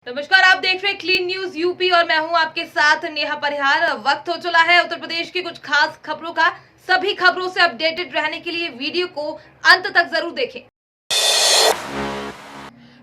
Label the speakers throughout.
Speaker 1: नमस्कार, आप देख रहे हैं क्लीन न्यूज यूपी और मैं हूं आपके साथ नेहा परिहार। वक्त हो चला है उत्तर प्रदेश की कुछ खास खबरों का। सभी खबरों से अपडेटेड रहने के लिए वीडियो को अंत तक जरूर देखें।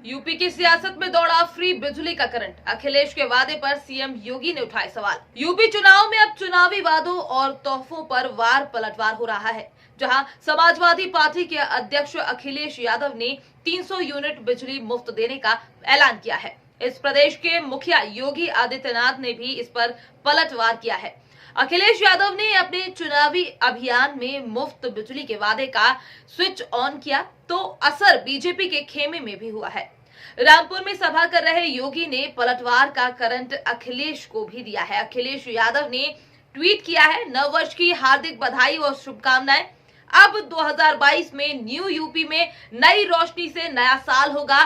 Speaker 1: यूपी की सियासत में दौड़ा फ्री बिजली का करंट। अखिलेश के वादे पर सीएम योगी ने उठाए सवाल। यूपी चुनाव में अब चुनावी वादों और तोहफों पर वार पलटवार हो रहा है, जहां समाजवादी पार्टी के अध्यक्ष अखिलेश यादव ने 300 यूनिट बिजली मुफ्त देने का ऐलान किया है। इस प्रदेश के मुखिया योगी आदित्यनाथ ने भी इस पर पलटवार किया है। अखिलेश यादव ने अपने चुनावी अभियान में मुफ्त बिजली के वादे का स्विच ऑन किया तो असर बीजेपी के खेमे में भी हुआ है। रामपुर में सभा कर रहे योगी ने पलटवार का करंट अखिलेश को भी दिया है। अखिलेश यादव ने ट्वीट किया है, नव वर्ष की हार्दिक बधाई और शुभकामनाएं। अब 2022 में न्यू यूपी में नई रोशनी से नया साल होगा।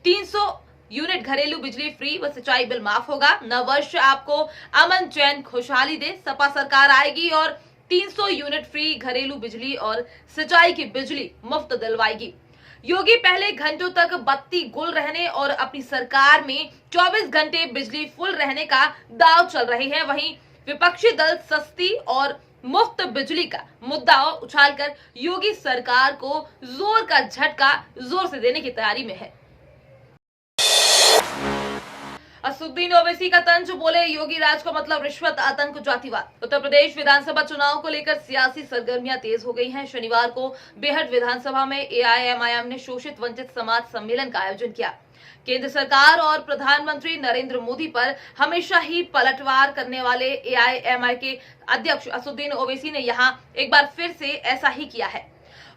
Speaker 1: 300 यूनिट घरेलू बिजली फ्री व सिंचाई बिल माफ होगा। नव वर्ष आपको अमन चैन खुशहाली दे। सपा सरकार आएगी और 300 यूनिट फ्री घरेलू बिजली और सिंचाई की बिजली मुफ्त दिलवाएगी। योगी पहले घंटों तक बत्ती गुल रहने और अपनी सरकार में 24 घंटे बिजली फुल रहने का दाव चल रही है। वहीं विपक्षी दल सस्ती और मुफ्त बिजली का मुद्दा उछालकर योगी सरकार को जोर का झटका जोर से देने की तैयारी में है। असदुद्दीन ओवैसी का तंज, बोले योगी राज का मतलब रिश्वत, आतंक, जातिवाद। उत्तर प्रदेश विधानसभा चुनाव को लेकर सियासी सरगर्मियां तेज हो गई हैं। शनिवार को बेहट विधानसभा में एआईएमआईएम ने शोषित वंचित समाज सम्मेलन का आयोजन किया। केंद्र सरकार और प्रधानमंत्री नरेंद्र मोदी पर हमेशा ही पलटवार करने वाले एआईएमआई के अध्यक्ष असदुद्दीन ओवैसी ने यहां एक बार फिर से ऐसा ही किया है।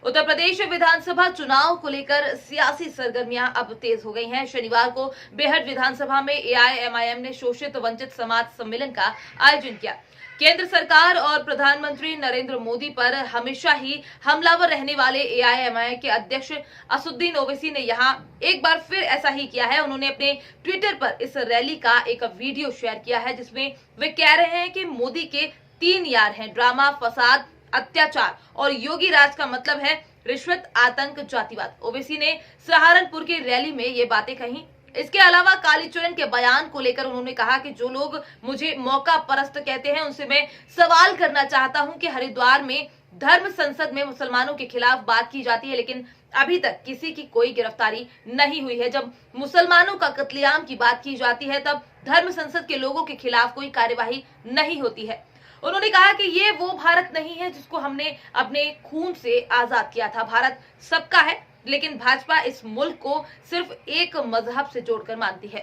Speaker 1: उत्तर प्रदेश विधानसभा चुनाव को लेकर सियासी सरगर्मियां अब तेज हो गई हैं। शनिवार को बेहट विधानसभा में एआईएमआईएम ने शोषित वंचित समाज सम्मेलन का आयोजन किया। केंद्र सरकार और प्रधानमंत्री नरेंद्र मोदी पर हमेशा ही हमलावर रहने वाले एआईएमआईएम के अध्यक्ष असदुद्दीन ओवैसी ने यहां एक बार फिर ऐसा ही किया है। उन्होंने अपने ट्विटर पर इस रैली का एक वीडियो शेयर किया है, जिसमें वे कह रहे हैं कि मोदी के 3 यार हैं, ड्रामा, फसाद, अत्याचार और योगी राज का मतलब है रिश्वत, आतंक, जातिवाद। ओवैसी ने सहारनपुर की रैली में ये बातें कही। इसके अलावा कालीचरण के बयान को लेकर उन्होंने कहा कि जो लोग मुझे मौका परस्त कहते हैं, उनसे मैं सवाल करना चाहता हूं कि हरिद्वार में धर्म संसद में मुसलमानों के खिलाफ बात की जाती है, लेकिन अभी तक किसी की कोई गिरफ्तारी नहीं हुई है। जब मुसलमानों का कत्लेआम की बात की जाती है, तब धर्म संसद के लोगों के खिलाफ कोई कार्यवाही नहीं होती है। उन्होंने कहा कि ये वो भारत नहीं है जिसको हमने अपने खून से आजाद किया था। भारत सबका है, लेकिन भाजपा इस मुल्क को सिर्फ एक मजहब से जोड़कर मानती है।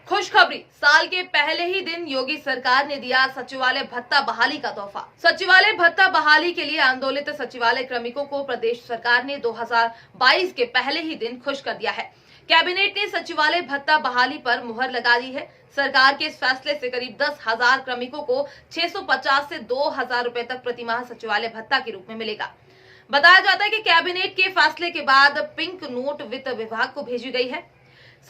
Speaker 1: खुशखबरी, साल के पहले ही दिन योगी सरकार ने दिया सचिवालय भत्ता बहाली का तोहफा। सचिवालय भत्ता बहाली के लिए आंदोलित सचिवालय श्रमिकों को प्रदेश सरकार ने 2022 के पहले ही दिन खुश कर दिया है। कैबिनेट ने सचिवालय भत्ता बहाली पर मुहर लगा दी है। सरकार के इस फैसले से करीब 10,000 श्रमिकों को 650 से 2,000 रुपए तक प्रतिमाह सचिवालय भत्ता के रूप में मिलेगा। बताया जाता है कि कैबिनेट के फैसले के बाद पिंक नोट वित्त विभाग को भेजी गई है।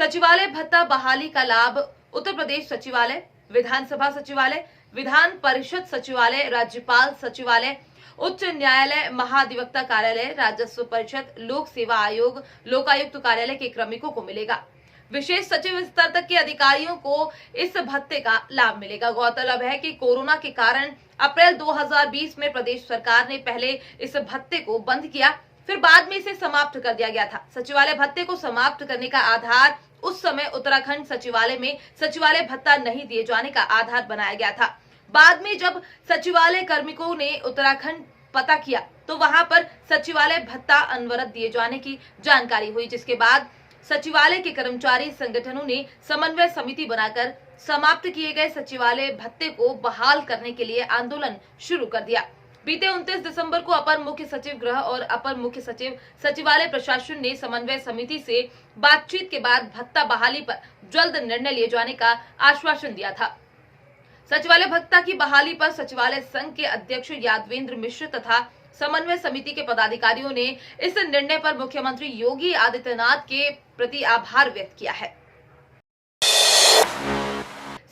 Speaker 1: सचिवालय भत्ता बहाली का लाभ उत्तर प्रदेश सचिवालय, विधानसभा सचिवालय, विधान परिषद सचिवालय, राज्यपाल सचिवालय, उच्च न्यायालय, महाधिवक्ता कार्यालय, राजस्व परिषद, लोक सेवा आयोग, लोकायुक्त कार्यालय के श्रमिकों को मिलेगा। विशेष सचिव स्तर तक के अधिकारियों को इस भत्ते का लाभ मिलेगा। गौरतलब है कि कोरोना के कारण अप्रैल 2020 में प्रदेश सरकार ने पहले इस भत्ते को बंद किया, फिर बाद में इसे समाप्त कर दिया गया था। सचिवालय भत्ते को समाप्त करने का आधार उस समय उत्तराखंड सचिवालय में सचिवालय भत्ता नहीं दिए जाने का आधार बनाया गया था। बाद में जब सचिवालय कार्मिकों ने उत्तराखंड पता किया तो वहां पर सचिवालय भत्ता अनवरत दिए जाने की जानकारी हुई, जिसके बाद सचिवालय के कर्मचारी संगठनों ने समन्वय समिति बनाकर समाप्त किए गए सचिवालय भत्ते को बहाल करने के लिए आंदोलन शुरू कर दिया। बीते 29 दिसंबर को अपर मुख्य सचिव गृह और अपर मुख्य सचिव सचिवालय प्रशासन ने समन्वय समिति से बातचीत के बाद भत्ता बहाली पर जल्द निर्णय लिए जाने का आश्वासन दिया था। सचिवालय भत्ता की बहाली पर सचिवालय संघ के अध्यक्ष यादवेंद्र मिश्र तथा समन्वय समिति के पदाधिकारियों ने इस निर्णय पर मुख्यमंत्री योगी आदित्यनाथ के प्रति आभार व्यक्त किया है।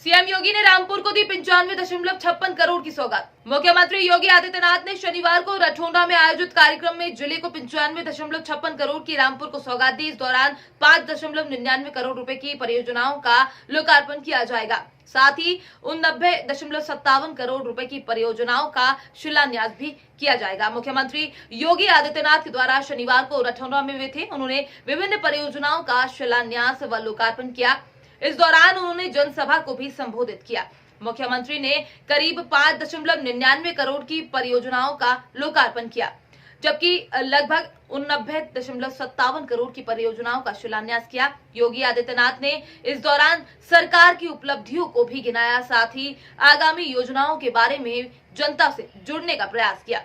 Speaker 1: सीएम योगी ने रामपुर को दी 95.56 करोड़ की सौगात। मुख्यमंत्री योगी आदित्यनाथ ने शनिवार को रठोंडा में आयोजित कार्यक्रम में जिले को 95.56 करोड़ की रामपुर को सौगात दी। इस दौरान 5.99 करोड़ रुपए की परियोजनाओं का लोकार्पण किया जाएगा। साथ ही 89.57 करोड़ रुपए की परियोजनाओं का शिलान्यास भी किया जाएगा। मुख्यमंत्री योगी आदित्यनाथ के द्वारा शनिवार को रठौंडा में वे थे। उन्होंने विभिन्न परियोजनाओं का शिलान्यास व लोकार्पण किया। इस दौरान उन्होंने जनसभा को भी संबोधित किया। मुख्यमंत्री ने करीब 5.99 करोड़ की परियोजनाओं का लोकार्पण किया, जबकि लगभग 89.57 करोड़ की परियोजनाओं का शिलान्यास किया। योगी आदित्यनाथ ने इस दौरान सरकार की उपलब्धियों को भी गिनाया, साथ ही आगामी योजनाओं के बारे में जनता से जुड़ने का प्रयास किया।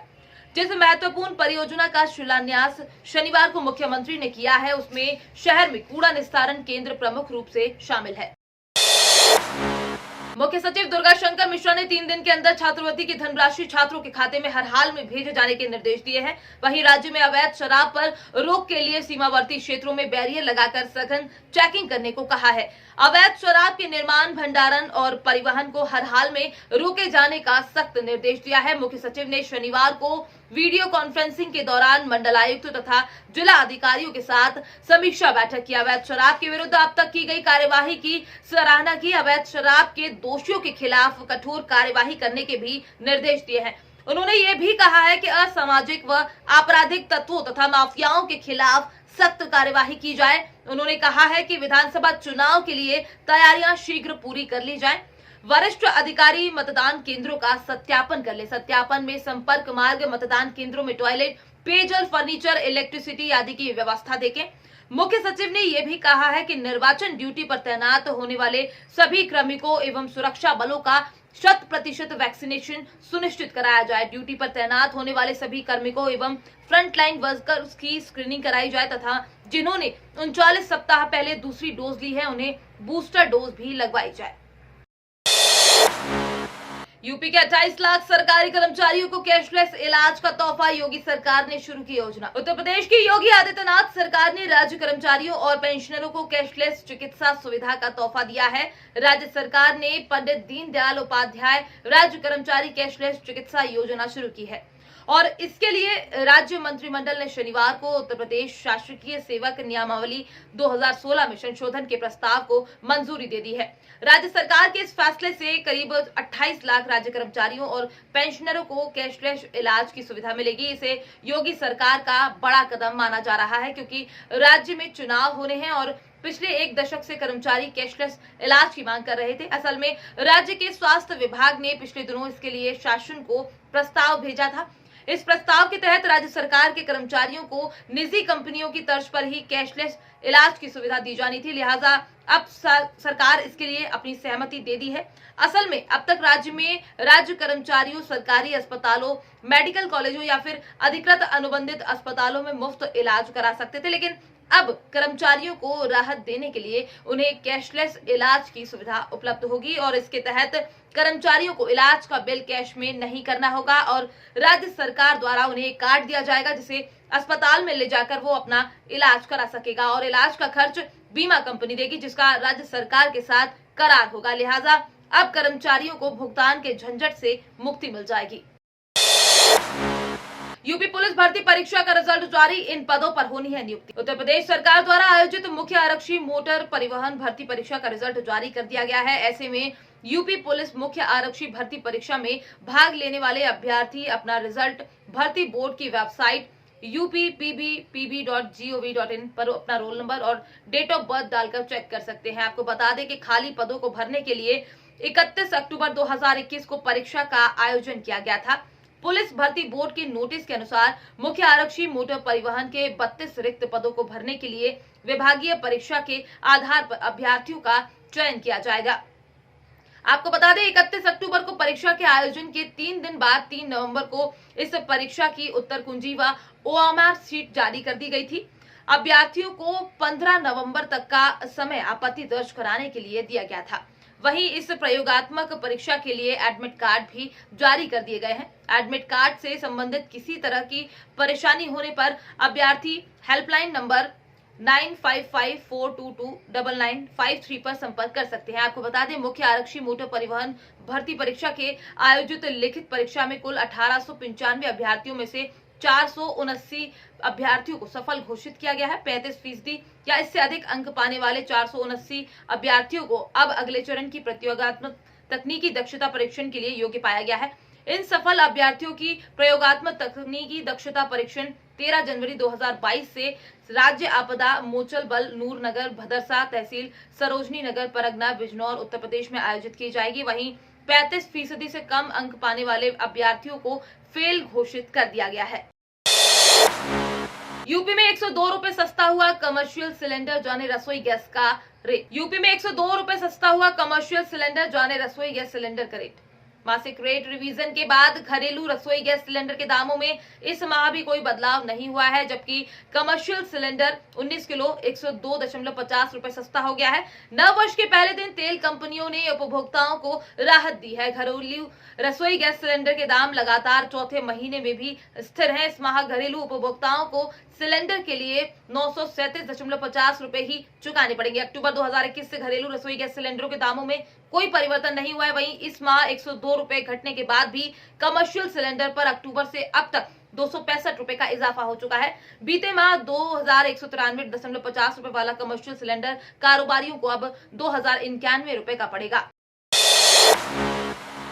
Speaker 1: जिस महत्वपूर्ण परियोजना का शिलान्यास शनिवार को मुख्यमंत्री ने किया है, उसमें शहर में कूड़ा निस्तारण केंद्र प्रमुख रूप से शामिल है। मुख्य सचिव दुर्गा शंकर मिश्रा ने 3 दिन के अंदर छात्रवृत्ति की धनराशि छात्रों के खाते में हर हाल में भेजे जाने के निर्देश दिए हैं। वहीं राज्य में अवैध शराब पर रोक के लिए सीमावर्ती क्षेत्रों में बैरियर लगाकर सघन चेकिंग करने को कहा है। अवैध शराब के निर्माण, भंडारण और परिवहन को हर हाल में रोके जाने का सख्त निर्देश दिया है। मुख्य सचिव ने शनिवार को वीडियो कॉन्फ्रेंसिंग के दौरान मंडलायुक्त तथा जिला अधिकारियों के साथ समीक्षा बैठक की। अवैध शराब के विरुद्ध अब तक की गई कार्यवाही की सराहना की। अवैध शराब के दोषियों के खिलाफ कठोर कार्यवाही करने के भी निर्देश दिए हैं। उन्होंने ये भी कहा है कि असामाजिक व आपराधिक तत्वों तथा माफियाओं के खिलाफ सख्त कार्यवाही की जाए। उन्होंने कहा है कि विधानसभा चुनाव के लिए तैयारियां शीघ्र पूरी कर ली जाए। वरिष्ठ अधिकारी मतदान केंद्रों का सत्यापन कर ले। सत्यापन में संपर्क मार्ग, मतदान केंद्रों में टॉयलेट, पेयजल, फर्नीचर, इलेक्ट्रिसिटी आदि की व्यवस्था देखें। मुख्य सचिव ने यह भी कहा है कि निर्वाचन ड्यूटी पर तैनात होने वाले सभी कार्मिकों एवं सुरक्षा बलों का 100% वैक्सीनेशन सुनिश्चित कराया जाए। ड्यूटी पर तैनात होने वाले सभी कार्मिकों एवं फ्रंटलाइन वर्कर्स की स्क्रीनिंग कराई जाए तथा जिन्होंने 39 सप्ताह पहले दूसरी डोज ली है, उन्हें बूस्टर डोज भी लगवाई जाए। यूपी के 28 लाख सरकारी कर्मचारियों को कैशलेस इलाज का तोहफा, योगी सरकार ने शुरू की योजना। उत्तर प्रदेश की योगी आदित्यनाथ सरकार ने राज्य कर्मचारियों और पेंशनरों को कैशलेस चिकित्सा सुविधा का तोहफा दिया है। राज्य सरकार ने पंडित दीनदयाल उपाध्याय राज्य कर्मचारी कैशलेस चिकित्सा योजना शुरू की है और इसके लिए राज्य मंत्रिमंडल ने शनिवार को उत्तर प्रदेश शासकीय सेवक नियमावली 2016 में संशोधन के प्रस्ताव को मंजूरी दे दी है। राज्य सरकार के इस फैसले से करीब 28 लाख राज्य कर्मचारियों और पेंशनरों को कैशलेस इलाज की सुविधा मिलेगी। इसे योगी सरकार का बड़ा कदम माना जा रहा है, क्योंकि राज्य में चुनाव होने हैं और पिछले 1 दशक से कर्मचारी कैशलेस इलाज की मांग कर रहे थे। असल में राज्य के स्वास्थ्य विभाग ने पिछले दिनों इसके लिए शासन को प्रस्ताव भेजा था। इस प्रस्ताव के तहत राज्य सरकार के कर्मचारियों को निजी कंपनियों की तर्ज पर ही कैशलेस इलाज की सुविधा दी जानी थी। लिहाजा अब सरकार इसके लिए अपनी सहमति दे दी है। असल में अब तक राज्य में राज्य कर्मचारियों सरकारी अस्पतालों, मेडिकल कॉलेजों या फिर अधिकृत अनुबंधित अस्पतालों में मुफ्त इलाज करा सकते थे, लेकिन अब कर्मचारियों को राहत देने के लिए उन्हें कैशलेस इलाज की सुविधा उपलब्ध होगी और इसके तहत कर्मचारियों को इलाज का बिल कैश में नहीं करना होगा और राज्य सरकार द्वारा उन्हें एक कार्ड दिया जाएगा, जिसे अस्पताल में ले जाकर वो अपना इलाज करा सकेगा और इलाज का खर्च बीमा कंपनी देगी, जिसका राज्य सरकार के साथ करार होगा। लिहाजा अब कर्मचारियों को भुगतान के झंझट से मुक्ति मिल जाएगी। यूपी पुलिस भर्ती परीक्षा का रिजल्ट जारी, इन पदों पर होनी है नियुक्ति। उत्तर प्रदेश सरकार द्वारा आयोजित मुख्य आरक्षी मोटर परिवहन भर्ती परीक्षा का रिजल्ट जारी कर दिया गया है। ऐसे में यूपी पुलिस मुख्य आरक्षी भर्ती परीक्षा में भाग लेने वाले अभ्यर्थी अपना रिजल्ट भर्ती बोर्ड की वेबसाइट uppbpb.gov.in पर अपना रोल नंबर और डेट ऑफ बर्थ डालकर चेक कर सकते हैं। आपको बता दें कि खाली पदों को भरने के लिए 31 अक्टूबर 2021 को परीक्षा का आयोजन किया गया था। पुलिस भर्ती बोर्ड के नोटिस के अनुसार मुख्य आरक्षी मोटर परिवहन के 32 रिक्त पदों को भरने के लिए विभागीय परीक्षा के आधार पर अभ्यर्थियों का चयन किया जाएगा। आपको बता दें 31 अक्टूबर को परीक्षा के आयोजन के 3 दिन बाद 3 नवंबर को इस परीक्षा की उत्तर कुंजी व OMR शीट जारी कर दी गई थी। अभ्यर्थियों को 15 नवंबर तक का समय आपत्ति दर्ज कराने के लिए दिया गया था। वहीं इस प्रयोगात्मक परीक्षा के लिए एडमिट कार्ड भी जारी कर दिए गए हैं। एडमिट कार्ड से संबंधित किसी तरह की परेशानी होने पर अभ्यर्थी हेल्पलाइन नंबर 9554229953 पर संपर्क कर सकते हैं। आपको बता दें, मुख्य आरक्षी मोटर परिवहन भर्ती परीक्षा के आयोजित लिखित परीक्षा में कुल 1895 अभ्यर्थियों में से 479 अभ्यर्थियों को सफल घोषित किया गया है। 35% या इससे अधिक अंक पाने वाले 479 अभ्यर्थियों को अब अगले चरण की प्रतियोगात्मक तकनीकी दक्षता परीक्षण के लिए योग्य पाया गया है। इन सफल अभ्यर्थियों की प्रयोगात्मक तकनीकी दक्षता परीक्षण 13 जनवरी 2022 से राज्य आपदा मोचन बल नूरनगर भदरसा तहसील सरोजनी नगर परगना बिजनौर उत्तर प्रदेश में आयोजित की जाएगी। वहीं 35% से कम अंक पाने वाले अभ्यर्थियों को फेल घोषित कर दिया गया है। यूपी में 102 रुपए सस्ता हुआ कमर्शियल सिलेंडर, जाने रसोई गैस का रेट। यूपी में 102 रुपए सस्ता हुआ कमर्शियल सिलेंडर, जाने रसोई गैस सिलेंडर का रेट। मासिक रेट रिवीजन के बाद घरेलू रसोई गैस सिलेंडर के दामों में इस माह भी कोई बदलाव नहीं हुआ है, जबकि कमर्शियल सिलेंडर 19 किलो 102.50 रुपए सस्ता हो गया है। नव वर्ष के पहले दिन तेल कंपनियों ने उपभोक्ताओं को राहत दी है। घरेलू रसोई गैस सिलेंडर के दाम लगातार चौथे महीने में भी स्थिर हैं। इस माह घरेलू उपभोक्ताओं को सिलेंडर के लिए 937.50 रुपए ही चुकाने पड़ेंगे। अक्टूबर 2021 से घरेलू रसोई गैस सिलेंडरों के दामों में कोई परिवर्तन नहीं हुआ है। वहीं इस माह 102 रुपए घटने के बाद भी कमर्शियल सिलेंडर पर अक्टूबर से अब तक 265 रुपए का इजाफा हो चुका है। बीते माह 2193.50 रुपए वाला कमर्शियल सिलेंडर कारोबारियों को अब 2091 रुपए का पड़ेगा।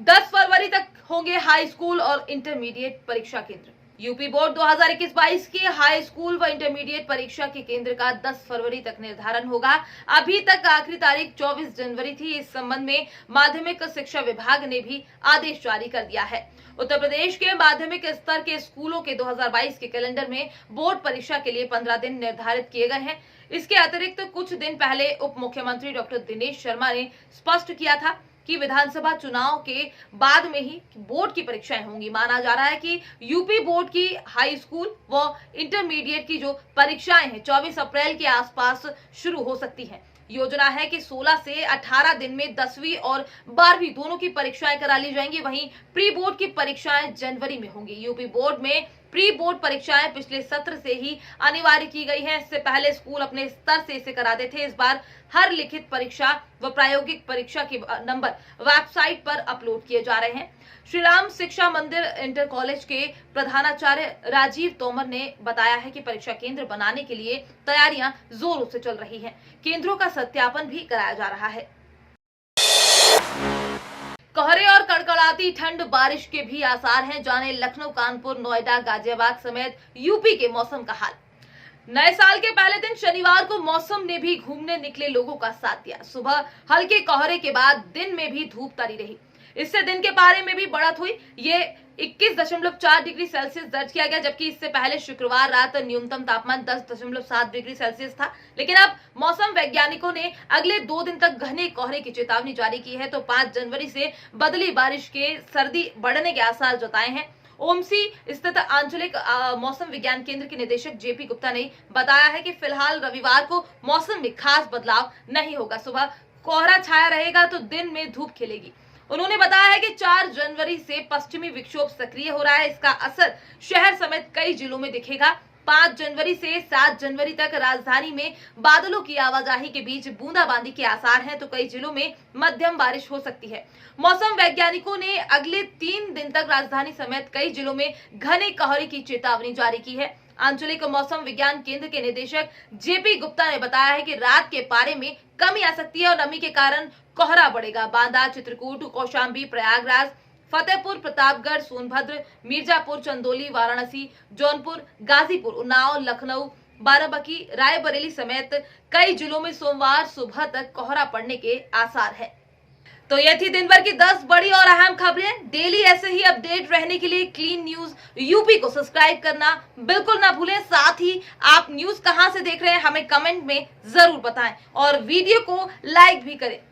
Speaker 1: 10 फरवरी तक होंगे हाई स्कूल और इंटरमीडिएट परीक्षा केंद्र। यूपी बोर्ड 2021-22 की हाई स्कूल व इंटरमीडिएट परीक्षा के केंद्र का 10 फरवरी तक निर्धारण होगा। अभी तक आखिरी तारीख 24 जनवरी थी। इस संबंध में माध्यमिक शिक्षा विभाग ने भी आदेश जारी कर दिया है। उत्तर प्रदेश के माध्यमिक स्तर के स्कूलों के 2022 के कैलेंडर में बोर्ड परीक्षा के लिए 15 दिन निर्धारित किए गए हैं। इसके अतिरिक्त कुछ दिन पहले उप मुख्यमंत्री डॉक्टर दिनेश शर्मा ने स्पष्ट किया था कि विधानसभा चुनाव के बाद में ही बोर्ड की परीक्षाएं होंगी। माना जा रहा है कि यूपी बोर्ड की हाई स्कूल व इंटरमीडिएट की जो परीक्षाएं हैं 24 अप्रैल के आसपास शुरू हो सकती हैं। योजना है कि 16 से 18 दिन में 10वीं और 12वीं दोनों की परीक्षाएं करा ली जाएंगी। वहीं प्री बोर्ड की परीक्षाएं जनवरी में होंगी। यूपी बोर्ड में प्री बोर्ड परीक्षाएं पिछले सत्र से ही अनिवार्य की गई हैं। इससे पहले स्कूल अपने स्तर से इसे कराते थे। इस बार हर लिखित परीक्षा व प्रायोगिक परीक्षा के नंबर वेबसाइट पर अपलोड किए जा रहे हैं। श्री राम शिक्षा मंदिर इंटर कॉलेज के प्रधानाचार्य राजीव तोमर ने बताया है कि परीक्षा केंद्र बनाने के लिए तैयारियां जोरों से चल रही हैं। केंद्रों का सत्यापन भी कराया जा रहा है। कोहरे और कड़कड़ाती ठंड, बारिश के भी आसार हैं। जाने लखनऊ, कानपुर, नोएडा, गाजियाबाद समेत यूपी के मौसम का हाल। नए साल के पहले दिन शनिवार को मौसम ने भी घूमने निकले लोगों का साथ दिया। सुबह हल्के कोहरे के बाद दिन में भी धूप तारी रही। इससे दिन के पारे में भी बढ़त हुई। ये 21.4 डिग्री सेल्सियस दर्ज किया गया, जबकि इससे पहले शुक्रवार रात न्यूनतम तापमान 10.7 डिग्री सेल्सियस था। लेकिन अब मौसम वैज्ञानिकों ने अगले 2 दिन तक घने कोहरे की चेतावनी जारी की है। तो 5 जनवरी से बदली बारिश के सर्दी बढ़ने के आसार जताए हैं। ओमसी स्थित आंचलिक मौसम विज्ञान केंद्र के निदेशक जेपी गुप्ता ने बताया है कि फिलहाल रविवार को मौसम में खास बदलाव नहीं होगा। सुबह कोहरा छाया रहेगा तो दिन में धूप खिलेगी। उन्होंने बताया है कि 4 जनवरी से पश्चिमी विक्षोभ सक्रिय हो रहा है। इसका असर शहर समेत कई जिलों में दिखेगा। 5 जनवरी से 7 जनवरी तक राजधानी में बादलों की आवाजाही के बीच बूंदाबांदी के आसार हैं, तो कई जिलों में मध्यम बारिश हो सकती है। मौसम वैज्ञानिकों ने अगले 3 दिन तक राजधानी समेत कई जिलों में घने कोहरे की चेतावनी जारी की है। आंचलिक मौसम विज्ञान केंद्र के निदेशक जेपी गुप्ता ने बताया है कि रात के पारे में कमी आ सकती है और नमी के कारण कोहरा बढ़ेगा। बांदा, चित्रकूट, कौशाम्बी, प्रयागराज, फतेहपुर, प्रतापगढ़, सोनभद्र, मिर्जापुर, चंदौली, वाराणसी, जौनपुर, गाजीपुर, उन्नाव, लखनऊ, बाराबंकी, रायबरेली समेत कई जिलों में सोमवार सुबह तक कोहरा पड़ने के आसार है। तो ये थी दिन भर की 10 बड़ी और अहम खबरें। डेली ऐसे ही अपडेट रहने के लिए क्लीन न्यूज यूपी को सब्सक्राइब करना बिल्कुल ना भूलें। साथ ही आप न्यूज कहां से देख रहे हैं हमें कमेंट में जरूर बताएं और वीडियो को लाइक भी करें।